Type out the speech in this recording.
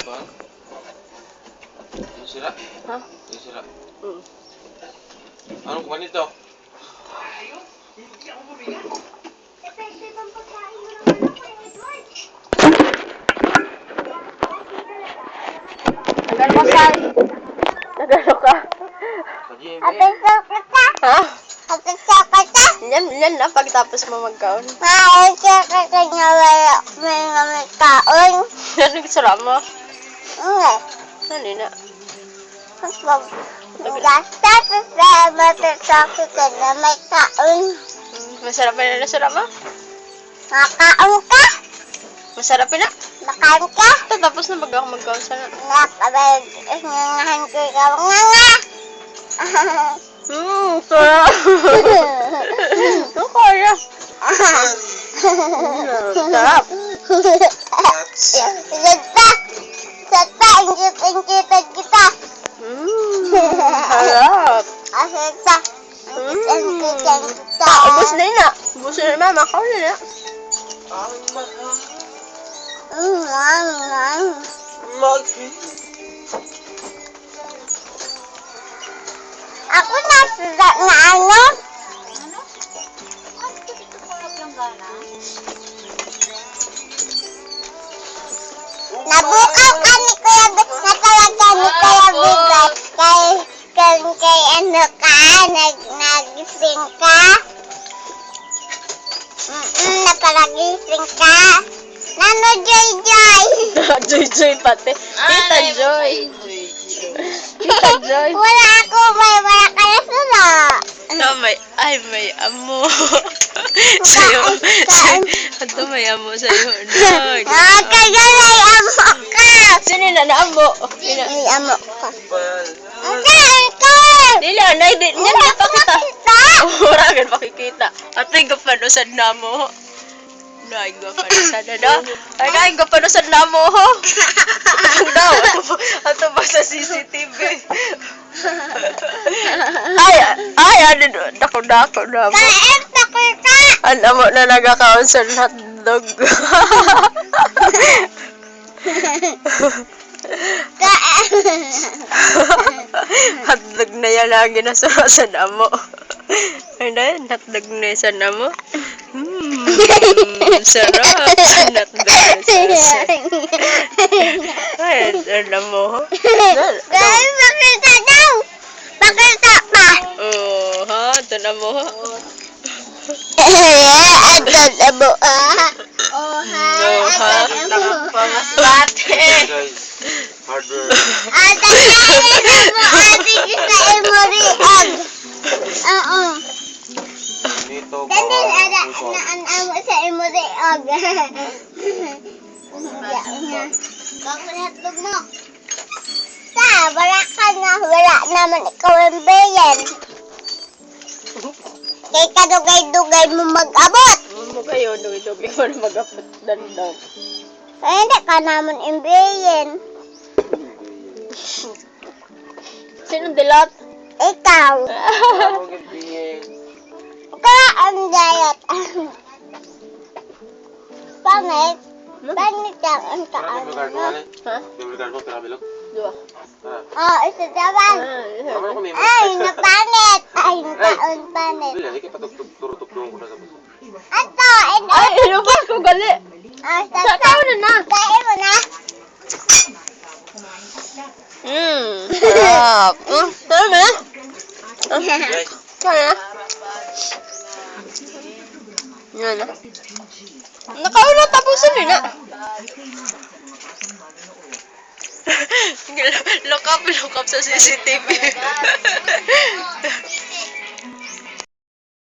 Bang? Yung sira? Ha? Yung sira? Hmm. Anong kumain nito? Nag-almusal. Nag-ano ka? Sa GMA? Ha? Yan na pagtapos mo magkaon. Ano gisura mo? Ano na? Masarap na nasura mo? Masarap na? Tapos na magkaon sana. Sarap. Ano kaya? Sarap. Sarap. Ubus na yun na. Ubus na mama. Kaon na na. Ako nasulat na ano? Nabukaw ka ni Kuya natawag ka ni Kuya Bibat kay ano ka, nagising ka. Nakalagising ka. Nano Joy Joy. Joy pati. Tita Joy. Tita Joy. Wala ako, wala ka na sula. May amo. Sa'yo. Ito may amo sa'yo. Kagalay amo ka. Sino na naamo? May amo ka. Dili, anay. Yan pa kita. Wala pakikita. At ay gapanusan na mo. Ay, gapanusan na na. Ay, gapanusan na mo. Ito daw. Ito ba sa CCTV? Dako na mo. Kain pa kita. Ano mo na nagkakaon sa hotdog. Hotdog na yan lagi na sa namo. Ano yan? Hotdog na yan sa namo. Sarap. Hotdog na sa ay, ano mo? Kain pa kita daw. Pakita pa. Oh, ha? Ito na mo. Ito na mo. Oh, ha. Nakapamasbate. Hardware. Ate na mo. Ate sa emoriag. Oo. Dito pa. Dandin ada na ang sa emoriag. Bakit hatlog mo? Wala ka na. Wala naman ikaw ang bayan. Kay kadugay-dugay mo mag-abot. Mo kayo, dugay-dugay mo na mag-apot dandaw. Kaya hindi ka naman imbayan. Sinong dilat? Ikaw. Kaya ang dayat. Pangit. Pangit lang ang kaan. Ha? Dua. Isa dawan. Ay, napangit. Ay, naon panit. Ato, ito. Ay, ilubas ko gali. Sa tao na. Kain mo na. Sarap. Sarap na. Kaya. Yan na. Nakaw na tapusin na na. Look up sa CCTV.